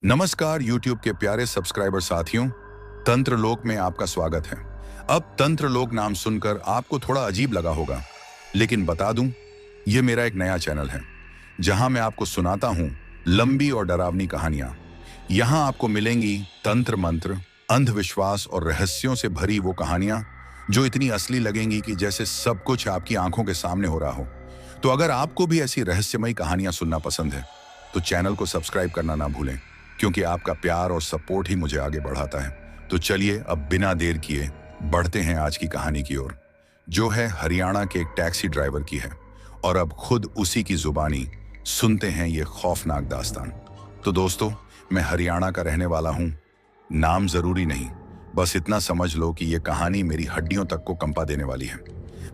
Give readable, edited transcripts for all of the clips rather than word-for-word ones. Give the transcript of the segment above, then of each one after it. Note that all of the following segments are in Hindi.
नमस्कार YouTube के प्यारे सब्सक्राइबर साथियों, तंत्र लोक में आपका स्वागत है। अब तंत्र लोक नाम सुनकर आपको थोड़ा अजीब लगा होगा, लेकिन बता दूं, ये मेरा एक नया चैनल है, जहां मैं आपको सुनाता हूं लंबी और डरावनी कहानियां। यहां आपको मिलेंगी तंत्र मंत्र, अंधविश्वास और रहस्यों से भरी वो कहानियां जो इतनी असली लगेंगी कि जैसे सब कुछ आपकी आंखों के सामने हो रहा हो। तो अगर आपको भी ऐसी रहस्यमयी कहानियां सुनना पसंद है, तो चैनल को सब्सक्राइब करना ना भूलें, क्योंकि आपका प्यार और सपोर्ट ही मुझे आगे बढ़ाता है। तो चलिए अब बिना देर किए बढ़ते हैं आज की कहानी की ओर, जो है हरियाणा के एक टैक्सी ड्राइवर की है। और अब खुद उसी की जुबानी सुनते हैं ये खौफनाक दास्तान। तो दोस्तों, मैं हरियाणा का रहने वाला हूँ। नाम जरूरी नहीं, बस इतना समझ लो कि ये कहानी मेरी हड्डियों तक को कंपा देने वाली है।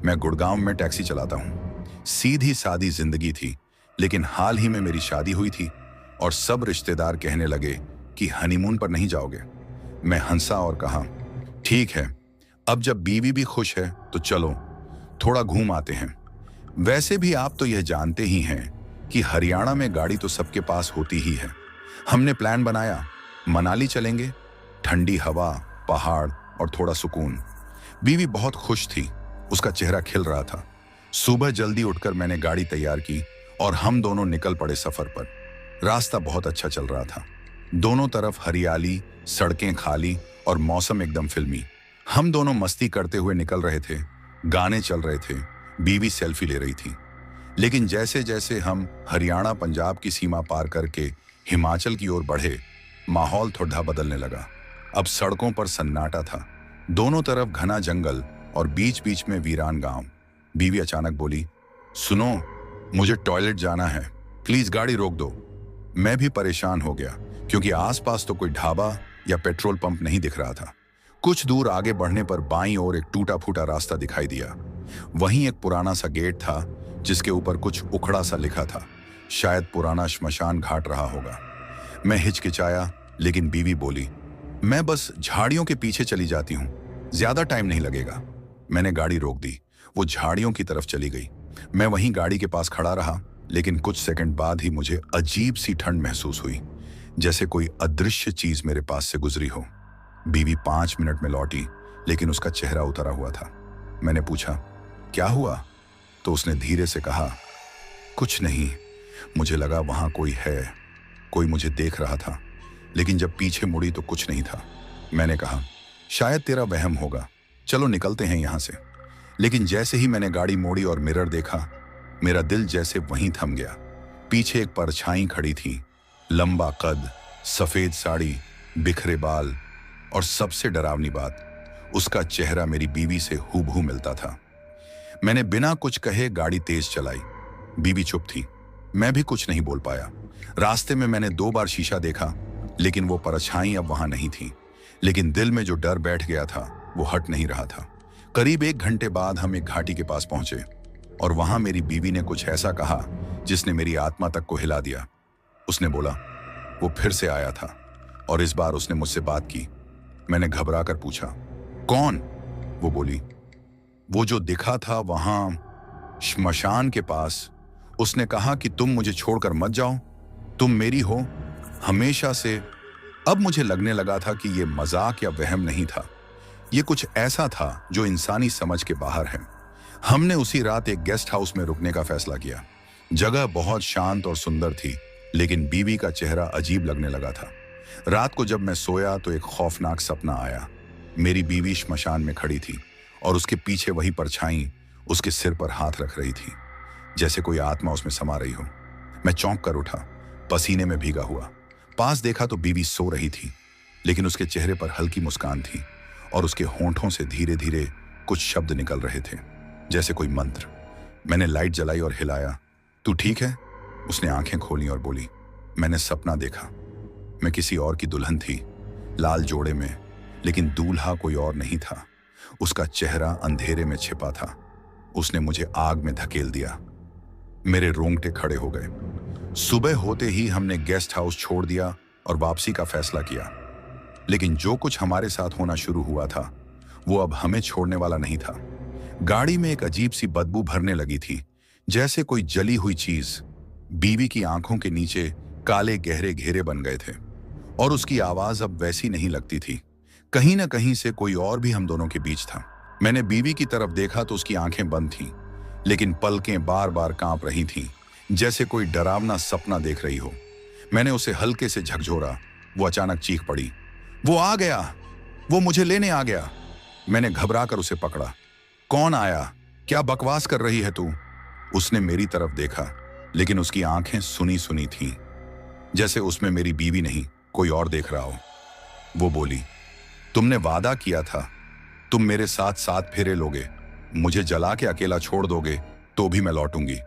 मैं गुड़गांव में टैक्सी चलाता हूँ। सीधी सादी जिंदगी थी, लेकिन हाल ही में मेरी शादी हुई थी और सब रिश्तेदार कहने लगे कि हनीमून पर नहीं जाओगे। मैं हंसा और कहा, ठीक है, अब जब बीवी भी खुश है तो चलो थोड़ा घूम आते हैं। वैसे भी आप तो यह जानते ही हैं कि हरियाणा में गाड़ी तो सबके पास होती ही है। हमने प्लान बनाया, मनाली चलेंगे, ठंडी हवा, पहाड़ और थोड़ा सुकून। बीवी बहुत खुश थी, उसका चेहरा खिल रहा था। सुबह जल्दी उठकर मैंने गाड़ी तैयार की और हम दोनों निकल पड़े सफर पर। रास्ता बहुत अच्छा चल रहा था, दोनों तरफ हरियाली, सड़कें खाली और मौसम एकदम फिल्मी। हम दोनों मस्ती करते हुए निकल रहे थे, गाने चल रहे थे, बीवी सेल्फी ले रही थी। लेकिन जैसे जैसे हम हरियाणा पंजाब की सीमा पार करके हिमाचल की ओर बढ़े, माहौल थोड़ा बदलने लगा। अब सड़कों पर सन्नाटा था, दोनों तरफ घना जंगल और बीच बीच में वीरान गांव। बीवी अचानक बोली, सुनो, मुझे टॉयलेट जाना है, प्लीज गाड़ी रोक दो। मैं भी परेशान हो गया, क्योंकि आसपास तो कोई ढाबा या पेट्रोल पंप नहीं दिख रहा था। कुछ दूर आगे बढ़ने पर बाईं ओर एक टूटा फूटा रास्ता दिखाई दिया। वहीं एक पुराना सा गेट था, जिसके ऊपर कुछ उखड़ा सा लिखा था। शायद पुराना श्मशान घाट रहा होगा। मैं हिचकिचाया, लेकिन बीवी बोली, मैं बस झाड़ियों के पीछे चली जाती हूँ, ज्यादा टाइम नहीं लगेगा। मैंने गाड़ी रोक दी, वो झाड़ियों की तरफ चली गई। मैं वहीं गाड़ी के पास खड़ा रहा, लेकिन कुछ सेकंड बाद ही मुझे अजीब सी ठंड महसूस हुई, जैसे कोई अदृश्य चीज मेरे पास से गुजरी हो। बीवी 5 मिनट में लौटी, लेकिन उसका चेहरा उतरा हुआ था। मैंने पूछा, क्या हुआ? तो उसने धीरे से कहा, कुछ नहीं, मुझे लगा वहां कोई है, कोई मुझे देख रहा था, लेकिन जब पीछे मुड़ी तो कुछ नहीं था। मैंने कहा, शायद तेरा वहम होगा, चलो निकलते हैं यहां से। लेकिन जैसे ही मैंने गाड़ी मोड़ी और मिरर देखा, मेरा दिल जैसे वहीं थम गया। पीछे एक परछाई खड़ी थी, लंबा कद, सफेद साड़ी, बिखरे बाल, और सबसे डरावनी बात, उसका चेहरा मेरी बीवी से हूबहू मिलता था। मैंने बिना कुछ कहे गाड़ी तेज चलाई। बीवी चुप थी, मैं भी कुछ नहीं बोल पाया। रास्ते में मैंने 2 बार शीशा देखा, लेकिन वो परछाई अब वहां नहीं थी। लेकिन दिल में जो डर बैठ गया था, वो हट नहीं रहा था। करीब 1 घंटे बाद हम एक घाटी के पास पहुंचे, और वहां मेरी बीवी ने कुछ ऐसा कहा जिसने मेरी आत्मा तक को हिला दिया। उसने बोला, वो फिर से आया था, और इस बार उसने मुझसे बात की। मैंने घबरा कर पूछा, कौन? वो बोली, वो जो दिखा था वहां श्मशान के पास। उसने कहा कि तुम मुझे छोड़कर मत जाओ, तुम मेरी हो हमेशा से। अब मुझे लगने लगा था कि ये मजाक या वहम नहीं था, ये कुछ ऐसा था जो इंसानी समझ के बाहर है। हमने उसी रात एक गेस्ट हाउस में रुकने का फैसला किया। जगह बहुत शांत और सुंदर थी, लेकिन बीवी का चेहरा अजीब लगने लगा था। रात को जब मैं सोया तो एक खौफनाक सपना आया। मेरी बीवी श्मशान में खड़ी थी, और उसके पीछे वही परछाई उसके सिर पर हाथ रख रही थी, जैसे कोई आत्मा उसमें समा रही हो। मैं चौंक कर उठा, पसीने में भीगा हुआ। पास देखा तो बीवी सो रही थी, लेकिन उसके चेहरे पर हल्की मुस्कान थी, और उसके होंठों से धीरे धीरे कुछ शब्द निकल रहे थे, जैसे कोई मंत्र। मैंने लाइट जलाई और हिलाया। तू ठीक है? उसने आंखें खोली और बोली, मैंने सपना देखा, मैं किसी और की दुल्हन थी, लाल जोड़े में, लेकिन दूल्हा कोई और नहीं था। उसका चेहरा अंधेरे में छिपा था। उसने मुझे आग में धकेल दिया। मेरे रोंगटे खड़े हो गए। सुबह होते ही हमने गेस्ट हाउस छोड़ दिया और वापसी का फैसला किया। लेकिन जो कुछ हमारे साथ होना शुरू हुआ था, वो अब हमें छोड़ने वाला नहीं था। गाड़ी में एक अजीब सी बदबू भरने लगी थी, जैसे कोई जली हुई चीज। बीवी की आंखों के नीचे काले गहरे घेरे बन गए थे। और उसकी आवाज अब वैसी नहीं लगती थी। कहीं ना कहीं से कोई और भी हम दोनों के बीच था। मैंने बीवी की तरफ देखा तो उसकी आंखें बंद थीं, लेकिन पलकें बार बार कांप रही थीं, जैसे कोई डरावना सपना देख रही हो। मैंने उसे हल्के से झकझोरा। वो अचानक चीख पड़ी, वो आ गया, वो मुझे लेने आ गया। मैंने घबरा कर उसे पकड़ा। कौन आया? क्या बकवास कर रही है तू? उसने मेरी तरफ देखा, लेकिन उसकी आंखें सुनी सुनी थीं, जैसे उसमें मेरी बीवी नहीं कोई और देख रहा हो। वो बोली, तुमने वादा किया था, तुम मेरे साथ 7 फेरे लोगे, मुझे जला के अकेला छोड़ दोगे तो भी मैं लौटूंगी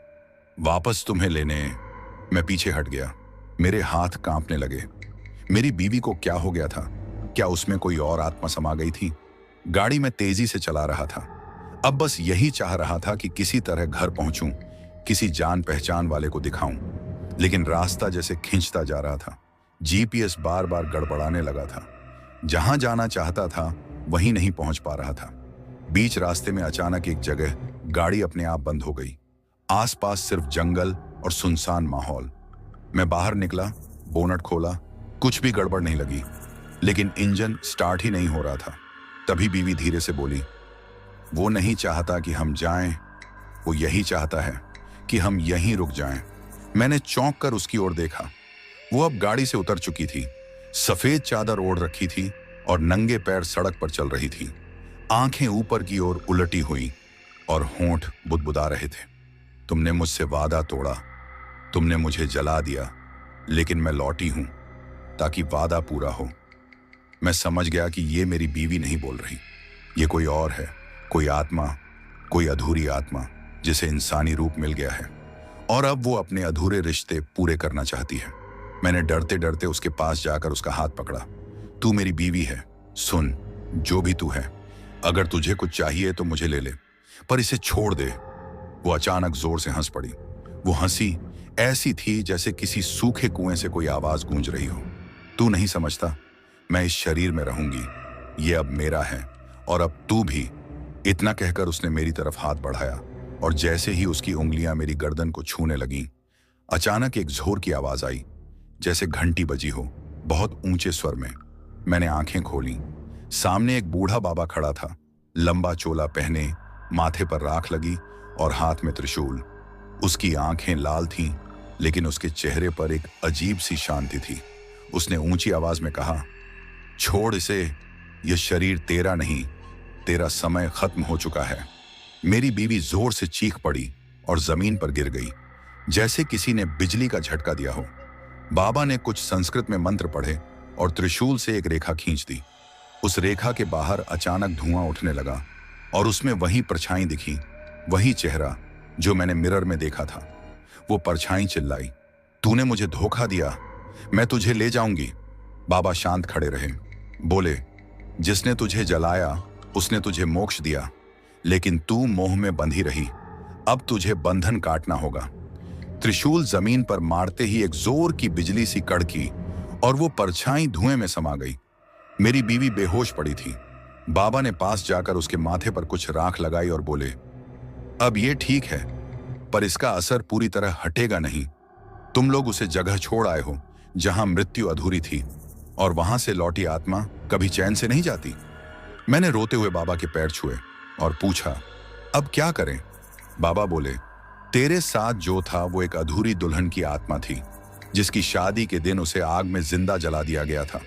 वापस तुम्हें लेने। मैं पीछे हट गया। मेरे हाथ कांपने लगे। मेरी बीवी को क्या हो गया था? क्या उसमें कोई और आत्मा समा गई थी? गाड़ी में तेजी से चला रहा था। अब बस यही चाह रहा था कि किसी तरह घर पहुंचूं, किसी जान पहचान वाले को दिखाऊं। लेकिन रास्ता जैसे खिंचता जा रहा था। जीपीएस बार बार गड़बड़ाने लगा था। जहां जाना चाहता था वहीं नहीं पहुंच पा रहा था। बीच रास्ते में अचानक एक जगह गाड़ी अपने आप बंद हो गई। आसपास सिर्फ जंगल और सुनसान माहौल। मैं बाहर निकला, बोनट खोला। कुछ भी गड़बड़ नहीं लगी, लेकिन इंजन स्टार्ट ही नहीं हो रहा था। तभी बीवी धीरे से बोली, वो नहीं चाहता कि हम जाएं, वो यही चाहता है कि हम यहीं रुक जाएं। मैंने चौंक कर उसकी ओर देखा। वो अब गाड़ी से उतर चुकी थी, सफेद चादर ओढ़ रखी थी और नंगे पैर सड़क पर चल रही थी। आंखें ऊपर की ओर उलटी हुई और होंठ बुदबुदा रहे थे। तुमने मुझसे वादा तोड़ा, तुमने मुझे जला दिया, लेकिन मैं लौटी हूं ताकि वादा पूरा हो। मैं समझ गया कि ये मेरी बीवी नहीं बोल रही, ये कोई और है, कोई आत्मा, कोई अधूरी आत्मा जिसे इंसानी रूप मिल गया है और अब वो अपने अधूरे रिश्ते पूरे करना चाहती है। मैंने डरते डरते उसके पास जाकर उसका हाथ पकड़ा। तू मेरी बीवी है, सुन, जो भी तू है, अगर तुझे कुछ चाहिए तो मुझे ले ले, पर इसे छोड़ दे। वो अचानक जोर से हंस पड़ी। वो हंसी ऐसी थी जैसे किसी सूखे कुएं से कोई आवाज गूंज रही हो। तू नहीं समझता, मैं इस शरीर में रहूंगी, ये अब मेरा है और अब तू भी। इतना कहकर उसने मेरी तरफ हाथ बढ़ाया और जैसे ही उसकी उंगलियां मेरी गर्दन को छूने लगीं, अचानक एक जोर की आवाज आई, जैसे घंटी बजी हो, बहुत ऊंचे स्वर में। मैंने आंखें खोली। सामने एक बूढ़ा बाबा खड़ा था, लंबा चोला पहने, माथे पर राख लगी और हाथ में त्रिशूल। उसकी आंखें लाल थीं, लेकिन उसके चेहरे पर एक अजीब सी शांति थी। उसने ऊंची आवाज में कहा, छोड़ इसे, यह शरीर तेरा नहीं, तेरा समय खत्म हो चुका है। मेरी बीवी जोर से चीख पड़ी और जमीन पर गिर गई, जैसे किसी ने बिजली का झटका दिया हो। बाबा ने कुछ संस्कृत में मंत्र पढ़े और त्रिशूल से एक रेखा खींच दी। उस रेखा के बाहर अचानक धुआं उठने लगा और उसमें वही परछाई दिखी, वही चेहरा जो मैंने मिरर में देखा था। वो परछाई चिल्लाई, तूने मुझे धोखा दिया, मैं तुझे ले जाऊंगी। बाबा शांत खड़े रहे, बोले, जिसने तुझे जलाया उसने तुझे मोक्ष दिया, लेकिन तू मोह में बंधी रही, अब तुझे बंधन काटना होगा। त्रिशूल जमीन पर मारते ही एक जोर की बिजली सी कड़की और वो परछाई धुएं में समा गई। मेरी बीवी बेहोश पड़ी थी। बाबा ने पास जाकर उसके माथे पर कुछ राख लगाई और बोले, अब ये ठीक है, पर इसका असर पूरी तरह हटेगा नहीं। तुम लोग उसे जगह छोड़ आए हो जहां मृत्यु अधूरी थी, और वहां से लौटी आत्मा कभी चैन से नहीं जाती। मैंने रोते हुए बाबा के पैर छुए और पूछा, अब क्या करें? बाबा बोले, तेरे साथ जो था वो एक अधूरी दुल्हन की आत्मा थी, जिसकी शादी के दिन उसे आग में जिंदा जला दिया गया था।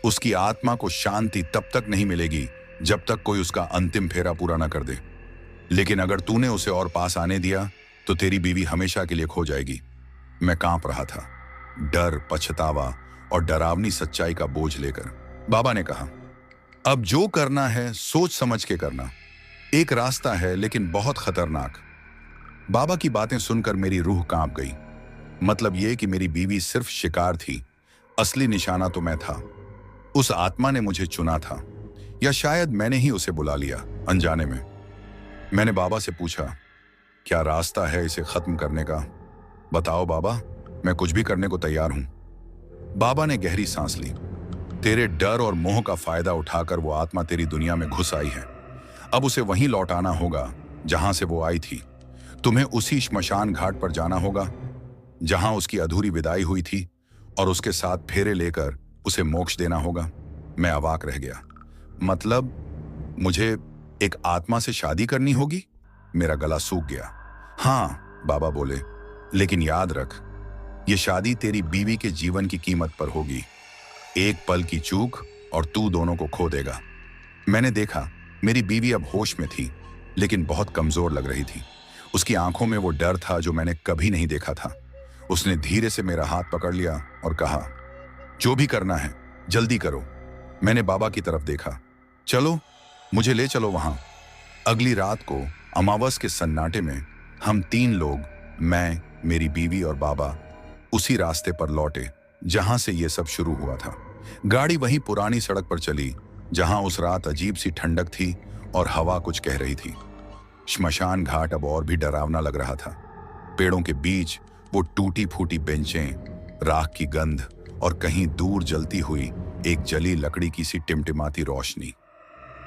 उसकी आत्मा को शांति तब तक नहीं मिलेगी जब तक कोई उसका अंतिम फेरा पूरा न कर दे। लेकिन अगर तूने उसे और पास आने दिया तो तेरी बीवी हमेशा के लिए खो जाएगी। मैं कांप रहा था, डर, पछतावा और डरावनी सच्चाई का बोझ लेकर। बाबा ने कहा, अब जो करना है सोच समझ के करना। एक रास्ता है लेकिन बहुत खतरनाक। बाबा की बातें सुनकर मेरी रूह कांप गई। मतलब ये कि मेरी बीवी सिर्फ शिकार थी, असली निशाना तो मैं था। उस आत्मा ने मुझे चुना था, या शायद मैंने ही उसे बुला लिया अनजाने में। मैंने बाबा से पूछा, क्या रास्ता है इसे खत्म करने का? बताओ बाबा, मैं कुछ भी करने को तैयार हूं। बाबा ने गहरी सांस ली। तेरे डर और मोह का फायदा उठाकर वो आत्मा तेरी दुनिया में घुस आई है। अब उसे वहीं लौटाना होगा जहां से वो आई थी। तुम्हें उसी श्मशान घाट पर जाना होगा जहां उसकी अधूरी विदाई हुई थी, और उसके साथ फेरे लेकर उसे मोक्ष देना होगा। मैं अवाक रह गया। मतलब मुझे एक आत्मा से शादी करनी होगी? मेरा गला सूख गया। हाँ, बाबा बोले, लेकिन याद रख, ये शादी तेरी बीवी के जीवन की कीमत पर होगी। एक पल की चूक और तू दोनों को खो देगा। मैंने देखा मेरी बीवी अब होश में थी, लेकिन बहुत कमजोर लग रही थी। उसकी आंखों में वो डर था जो मैंने कभी नहीं देखा था। उसने धीरे से मेरा हाथ पकड़ लिया और कहा, जो भी करना है जल्दी करो। मैंने बाबा की तरफ देखा। चलो, मुझे ले चलो वहां। अगली रात को अमावस के सन्नाटे में हम 3 लोग, मैं, मेरी बीवी और बाबा, उसी रास्ते पर लौटे जहां से ये सब शुरू हुआ था। गाड़ी वही पुरानी सड़क पर चली जहां उस रात अजीब सी ठंडक थी और हवा कुछ कह रही थी। श्मशान घाट अब और भी डरावना लग रहा था। पेड़ों के बीच वो टूटी फूटी बेंचें, राख की गंध और कहीं दूर जलती हुई एक जली लकड़ी की सी टिमटिमाती रोशनी।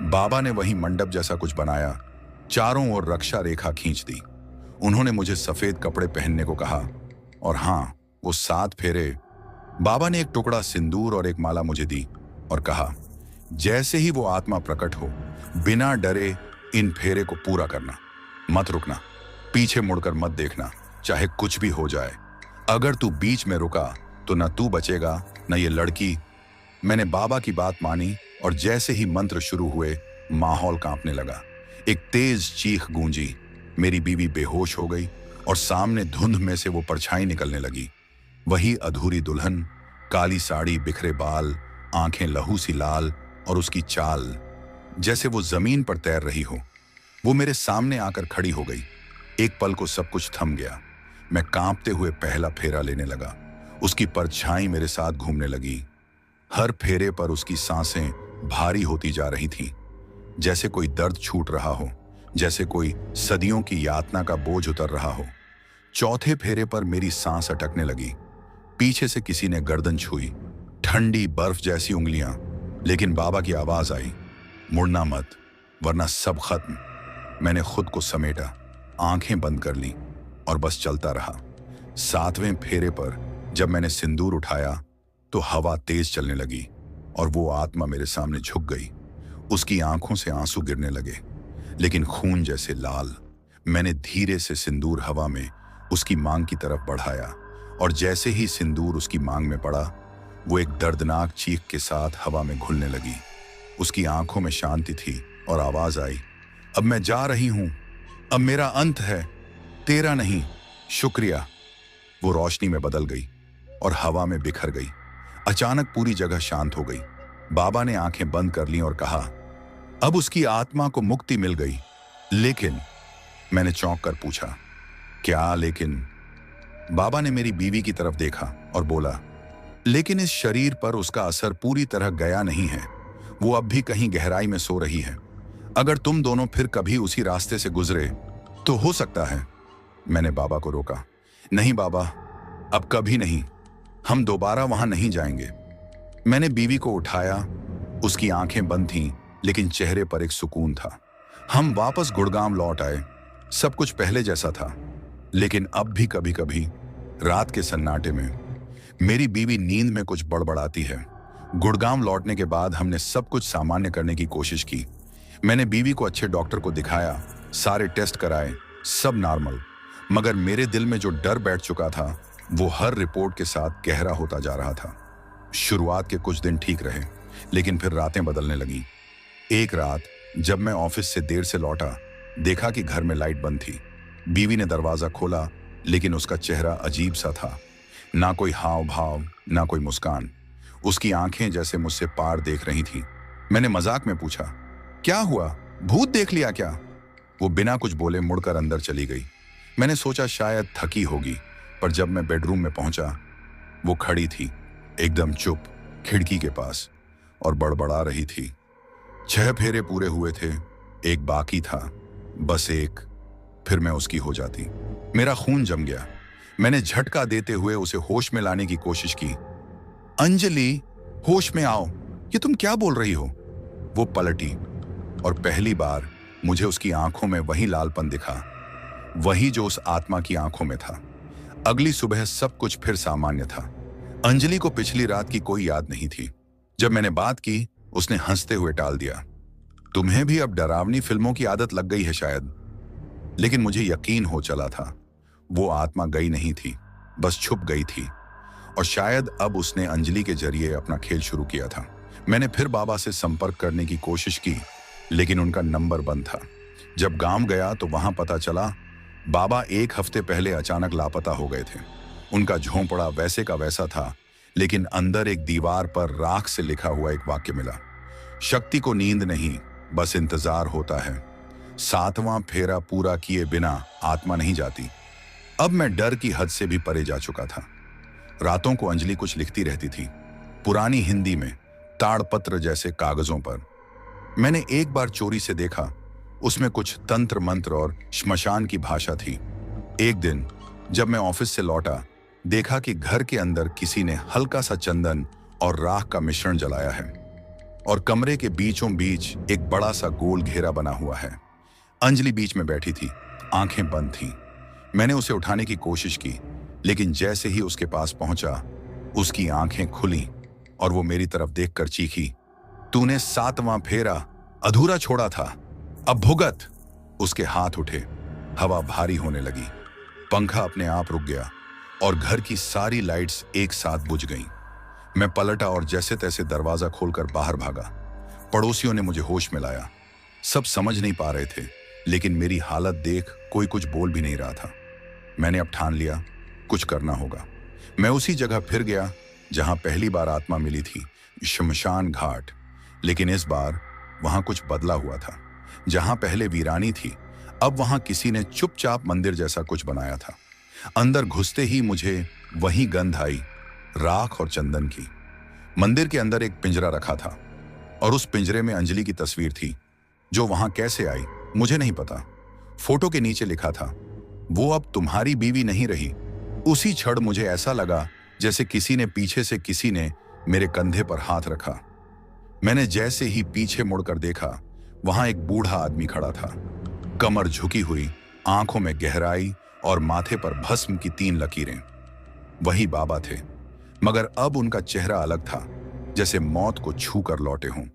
बाबा ने वही मंडप जैसा कुछ बनाया, चारों ओर रक्षा रेखा खींच दी। उन्होंने मुझे सफेद कपड़े पहनने को कहा और हाँ, वो 7 फेरे। बाबा ने एक टुकड़ा सिंदूर और एक माला मुझे दी और कहा, जैसे ही वो आत्मा प्रकट हो, बिना डरे इन फेरे को पूरा करना, मत रुकना, पीछे मुड़कर मत देखना, चाहे कुछ भी हो जाए। अगर तू बीच में रुका तो न तू बचेगा न ये लड़की। मैंने बाबा की बात मानी और जैसे ही मंत्र शुरू हुए, माहौल कांपने लगा। एक तेज चीख गूंजी, मेरी बीवी बेहोश हो गई और सामने धुंध में से वो परछाई निकलने लगी। वही अधूरी दुल्हन, काली साड़ी, बिखरे बाल, आंखें लहू सी लाल और उसकी चाल जैसे वो जमीन पर तैर रही हो। वो मेरे सामने आकर खड़ी हो गई। एक पल को सब कुछ थम गया। मैं कांपते हुए पहला फेरा लेने लगा। उसकी परछाई मेरे साथ घूमने लगी। हर फेरे पर उसकी सांसें भारी होती जा रही थीं, जैसे कोई दर्द छूट रहा हो, जैसे कोई सदियों की यातना का बोझ उतर रहा हो। चौथे फेरे पर मेरी सांस अटकने लगी। पीछे से किसी ने गर्दन छुई, ठंडी बर्फ जैसी उंगलियां। लेकिन बाबा की आवाज आई, मुड़ना मत, वरना सब खत्म। मैंने खुद को समेटा, आंखें बंद कर ली और बस चलता रहा। 7वें फेरे पर जब मैंने सिंदूर उठाया तो हवा तेज चलने लगी और वो आत्मा मेरे सामने झुक गई। उसकी आंखों से आंसू गिरने लगे, लेकिन खून जैसे लाल। मैंने धीरे से सिंदूर हवा में उसकी मांग की तरफ बढ़ाया और जैसे ही सिंदूर उसकी मांग में पड़ा, वो एक दर्दनाक चीख के साथ हवा में घुलने लगी। उसकी आंखों में शांति थी और आवाज आई, अब मैं जा रही हूं, अब मेरा अंत है, तेरा नहीं, शुक्रिया। वो रोशनी में बदल गई और हवा में बिखर गई। अचानक पूरी जगह शांत हो गई। बाबा ने आंखें बंद कर लीं और कहा, अब उसकी आत्मा को मुक्ति मिल गई। लेकिन मैंने चौंक कर पूछा, क्या लेकिन? बाबा ने मेरी बीवी की तरफ देखा और बोला, लेकिन इस शरीर पर उसका असर पूरी तरह गया नहीं है। वो अब भी कहीं गहराई में सो रही है। अगर तुम दोनों फिर कभी उसी रास्ते से गुजरे तो हो सकता है। मैंने बाबा को रोका, नहीं बाबा, अब कभी नहीं, हम दोबारा वहां नहीं जाएंगे। मैंने बीवी को उठाया। उसकी आंखें बंद थीं, लेकिन चेहरे पर एक सुकून था। हम वापस गुड़गांव लौट आए। सब कुछ पहले जैसा था, लेकिन अब भी कभी कभी रात के सन्नाटे में मेरी बीवी नींद में कुछ बड़बड़ाती है। गुड़गांव लौटने के बाद हमने सब कुछ सामान्य करने की कोशिश की। मैंने बीवी को अच्छे डॉक्टर को दिखाया, सारे टेस्ट कराए, सब नॉर्मल। मगर मेरे दिल में जो डर बैठ चुका था, वो हर रिपोर्ट के साथ गहरा होता जा रहा था। शुरुआत के कुछ दिन ठीक रहे, लेकिन फिर रातें बदलने लगीं। एक रात जब मैं ऑफिस से देर से लौटा, देखा कि घर में लाइट बंद थी। बीवी ने दरवाजा खोला, लेकिन उसका चेहरा अजीब सा था। ना कोई हाव भाव, ना कोई मुस्कान। उसकी आंखें जैसे मुझसे पार देख रही थी। मैंने मजाक में पूछा, क्या हुआ, भूत देख लिया क्या? वो बिना कुछ बोले मुड़कर अंदर चली गई। मैंने सोचा शायद थकी होगी, पर जब मैं बेडरूम में पहुंचा, वो खड़ी थी, एकदम चुप, खिड़की के पास, और बड़बड़ा रही थी। 6 फेरे पूरे हुए थे, एक बाकी था, बस एक, फिर मैं उसकी हो जाती। मेरा खून जम गया। मैंने झटका देते हुए उसे होश में लाने की कोशिश की। अंजलि, होश में आओ, ये तुम क्या बोल रही हो? वो पलटी और पहली बार मुझे उसकी आंखों में वही लालपन दिखा, वही जो उस आत्मा की आंखों में था। अगली सुबह सब कुछ फिर सामान्य था। अंजलि को पिछली रात की कोई याद नहीं थी। जब मैंने बात की, उसने हंसते हुए टाल दिया। तुम्हें भी अब डरावनी फिल्मों की आदत लग गई है शायद। लेकिन मुझे यकीन हो चला था, वो आत्मा गई नहीं थी, बस छुप गई थी। और शायद अब उसने अंजलि के जरिए अपना खेल शुरू किया था। मैंने फिर बाबा से संपर्क करने की कोशिश की, लेकिन उनका नंबर बंद था। जब गांव गया तो वहां पता चला बाबा 1 हफ्ते पहले अचानक लापता हो गए थे। उनका झोंपड़ा वैसे का वैसा था, लेकिन अंदर एक दीवार पर राख से लिखा हुआ एक वाक्य मिला। शक्ति को नींद नहीं, बस इंतजार होता है। 7वां फेरा पूरा किए बिना आत्मा नहीं जाती। अब मैं डर की हद से भी परे जा चुका था। रातों को अंजलि कुछ लिखती रहती थी, पुरानी हिंदी में, ताड़पत्र जैसे कागजों पर। मैंने एक बार चोरी से देखा, उसमें कुछ तंत्र मंत्र और श्मशान की भाषा थी। एक दिन जब मैं ऑफिस से लौटा, देखा कि घर के अंदर किसी ने हल्का सा चंदन और राख का मिश्रण जलाया है और कमरे के बीचों बीच एक बड़ा सा गोल घेरा बना हुआ है। अंजलि बीच में बैठी थी, आंखें बंद थीं। मैंने उसे उठाने की कोशिश की, लेकिन जैसे ही उसके पास पहुंचा, उसकी आंखें खुली और वो मेरी तरफ देखकर चीखी, तूने 7वां फेरा अधूरा छोड़ा था, अब भुगत। उसके हाथ उठे, हवा भारी होने लगी, पंखा अपने आप रुक गया और घर की सारी लाइट्स एक साथ बुझ गईं। मैं पलटा और जैसे तैसे दरवाजा खोलकर बाहर भागा। पड़ोसियों ने मुझे होश में लाया। सब समझ नहीं पा रहे थे, लेकिन मेरी हालत देख कोई कुछ बोल भी नहीं रहा था। मैंने अब ठान लिया, कुछ करना होगा। मैं उसी जगह फिर गया जहां पहली बार आत्मा मिली थी, शमशान घाट। लेकिन इस बार वहां कुछ बदला हुआ था। जहां पहले वीरानी थी, अब वहां किसी ने चुपचाप मंदिर जैसा कुछ बनाया था। अंदर घुसते ही मुझे वही गंध आई, राख और चंदन की। मंदिर के अंदर एक पिंजरा रखा था और उस पिंजरे में अंजलि की तस्वीर थी, जो वहां कैसे आई मुझे नहीं पता। फोटो के नीचे लिखा था, वो अब तुम्हारी बीवी नहीं रही। उसी क्षण मुझे ऐसा लगा जैसे किसी ने पीछे से किसी ने मेरे कंधे पर हाथ रखा। मैंने जैसे ही पीछे मुड़कर देखा, वहां एक बूढ़ा आदमी खड़ा था, कमर झुकी हुई, आंखों में गहराई और माथे पर भस्म की 3 लकीरें। वही बाबा थे, मगर अब उनका चेहरा अलग था, जैसे मौत को छू कर लौटे हों।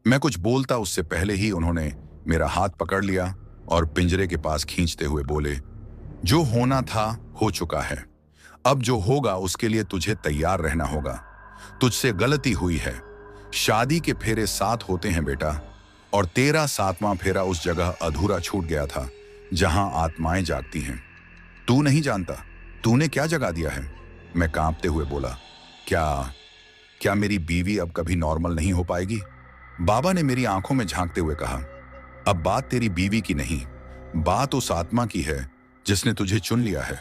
मैं कुछ बोलता उससे पहले ही उन्होंने मेरा हाथ पकड़ लिया और पिंजरे के पास खींचते हुए बोले, जो होना था हो चुका है, अब जो होगा उसके लिए तुझे तैयार रहना होगा। तुझसे गलती हुई है। शादी के फेरे 7 होते हैं बेटा, और तेरा 7वां फेरा उस जगह अधूरा छूट गया था जहां आत्माएं जागती हैं। तू नहीं जानता तूने क्या जगा दिया है। मैं कांपते हुए बोला, क्या मेरी बीवी अब कभी नॉर्मल नहीं हो पाएगी? बाबा ने मेरी आंखों में झांकते हुए कहा, अब बात तेरी बीवी की नहीं, बात उस आत्मा की है जिसने तुझे चुन लिया है।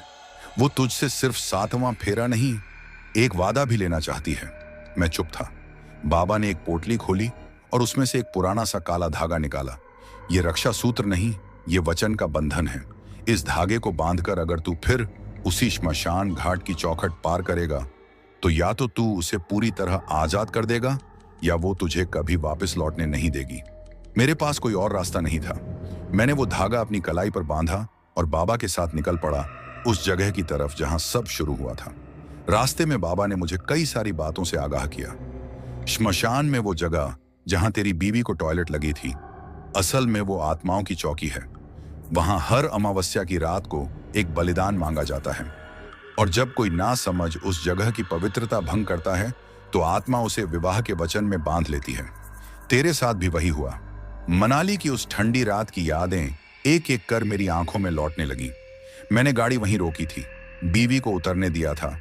वो तुझसे सिर्फ 7वां फेरा नहीं, एक वादा भी लेना चाहती है। मैं चुप था। बाबा ने एक पोटली खोली और उसमें से एक पुराना सा काला धागा निकाला। ये रक्षा सूत्र नहीं, ये वचन का बंधन है। इस धागे को बांधकर अगर तू फिर उसी श्मशान घाट की चौखट पार करेगा, तो या तो तू उसे पूरी तरह आजाद कर देगा, या वो तुझे कभी वापस लौटने नहीं देगी। मेरे पास कोई और रास्ता नहीं था। मैंने वो धागा अपनी कलाई पर बांधा और बाबा के साथ निकल पड़ा उस जगह की तरफ जहां सब शुरू हुआ था। रास्ते में बाबा ने मुझे कई सारी बातों से आगाह किया। श्मशान में वो जगह जहां तेरी बीवी को टॉयलेट लगी थी, असल में वो आत्माओं की चौकी है। वहां हर अमावस्या की रात को एक बलिदान मांगा जाता है, और जब कोई ना समझ उस जगह की पवित्रता भंग करता है, तो आत्मा उसे विवाह के वचन में बांध लेती है। तेरे साथ भी वही हुआ। मनाली की उस ठंडी रात की यादें एक एक कर मेरी आंखों में लौटने लगी। मैंने गाड़ी वहीं रोकी थी, बीवी को उतरने दिया था